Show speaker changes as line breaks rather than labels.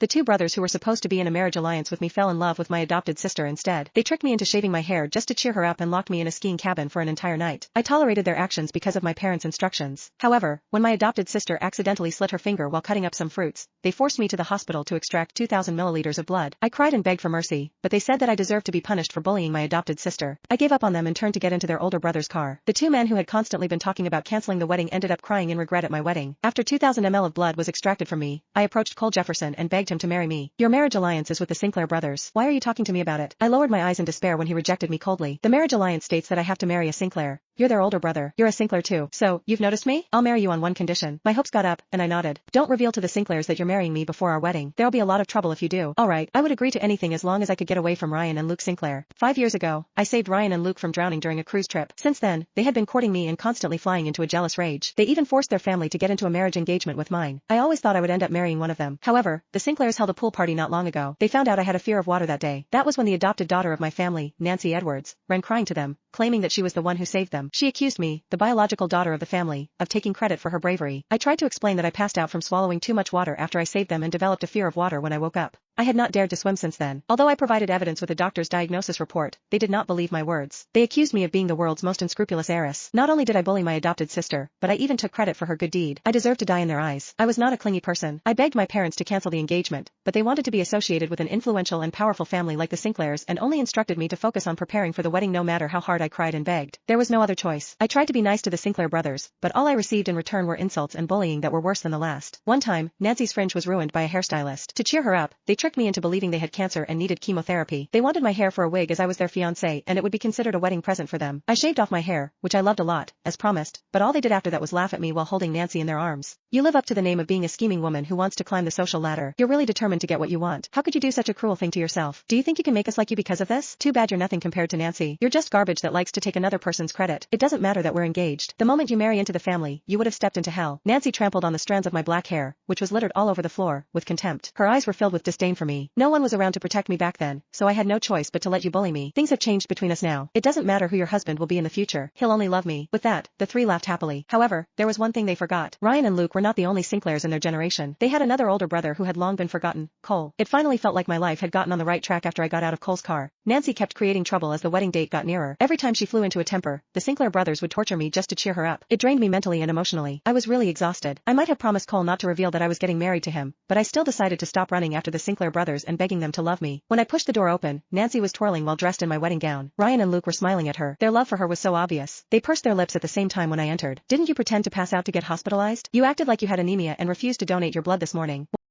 The two brothers who were supposed to be in a marriage alliance with me fell in love with my adopted sister instead. They tricked me into shaving my hair just to cheer her up and locked me in a skiing cabin for an entire night. I tolerated their actions because of my parents' instructions. However, when my adopted sister accidentally slit her finger while cutting up some fruits, they forced me to the hospital to extract 2,000 milliliters of blood. I cried and begged for mercy, but they said that I deserved to be punished for bullying my adopted sister. I gave up on them and turned to get into their older brother's car. The two men who had constantly been talking about canceling the wedding ended up crying in regret at my wedding. After 2,000 ml of blood was extracted from me, I approached Cole Jefferson and begged him to marry me. Your marriage alliance is with the Sinclair brothers. Why are you talking to me about it? I lowered my eyes in despair when he rejected me coldly. The marriage alliance states that I have to marry a Sinclair. You're their older brother. You're a Sinclair too. So, you've noticed me? I'll marry you on one condition. My hopes got up, and I nodded. Don't reveal to the Sinclairs that you're marrying me before our wedding. There'll be a lot of trouble if you do. Alright, I would agree to anything as long as I could get away from Ryan and Luke Sinclair. 5 years ago, I saved Ryan and Luke from drowning during a cruise trip. Since then, they had been courting me and constantly flying into a jealous rage. They even forced their family to get into a marriage engagement with mine. I always thought I would end up marrying one of them. However, the Sinclairs held a pool party not long ago. They found out I had a fear of water that day. That was when the adopted daughter of my family, Nancy Edwards, ran crying to them, claiming that she was the one who saved them. She accused me, the biological daughter of the family, of taking credit for her bravery. I tried to explain that I passed out from swallowing too much water after I saved them and developed a fear of water when I woke up. I had not dared to swim since then. Although I provided evidence with a doctor's diagnosis report, they did not believe my words. They accused me of being the world's most unscrupulous heiress. Not only did I bully my adopted sister, but I even took credit for her good deed. I deserved to die in their eyes. I was not a clingy person. I begged my parents to cancel the engagement, but they wanted to be associated with an influential and powerful family like the Sinclairs and only instructed me to focus on preparing for the wedding no matter how hard I cried and begged. There was no other choice. I tried to be nice to the Sinclair brothers, but all I received in return were insults and bullying that were worse than the last. One time, Nancy's fringe was ruined by a hairstylist. To cheer her up, they tricked me into believing they had cancer and needed chemotherapy. They wanted my hair for a wig as I was their fiancé and it would be considered a wedding present for them. I shaved off my hair, which I loved a lot, as promised, but all they did after that was laugh at me while holding Nancy in their arms. You live up to the name of being a scheming woman who wants to climb the social ladder. You're really determined to get what you want. How could you do such a cruel thing to yourself? Do you think you can make us like you because of this? Too bad you're nothing compared to Nancy. You're just garbage that likes to take another person's credit. It doesn't matter that we're engaged. The moment you marry into the family, you would have stepped into hell. Nancy trampled on the strands of my black hair, which was littered all over the floor, with contempt. Her eyes were filled with disdain for me. No one was around to protect me back then, so I had no choice but to let you bully me. Things have changed between us now. It doesn't matter who your husband will be in the future. He'll only love me. With that, the three laughed happily. However, there was one thing they forgot. Ryan and Luke were not the only Sinclairs in their generation. They had another older brother who had long been forgotten, Cole. It finally felt like my life had gotten on the right track after I got out of Cole's car. Nancy kept creating trouble as the wedding date got nearer. Every time she flew into a temper, the Sinclair brothers would torture me just to cheer her up. It drained me mentally and emotionally. I was really exhausted. I might have promised Cole not to reveal that I was getting married to him, but I still decided to stop running after the Sinclair brothers and begging them to love me. When I pushed the door open, Nancy was twirling while dressed in my wedding gown. Ryan and Luke were smiling at her. Their love for her was so obvious. They pursed their lips at the same time when I entered. Didn't you pretend to pass out to get hospitalized? You acted like you had anemia and refused to donate your blood this morning.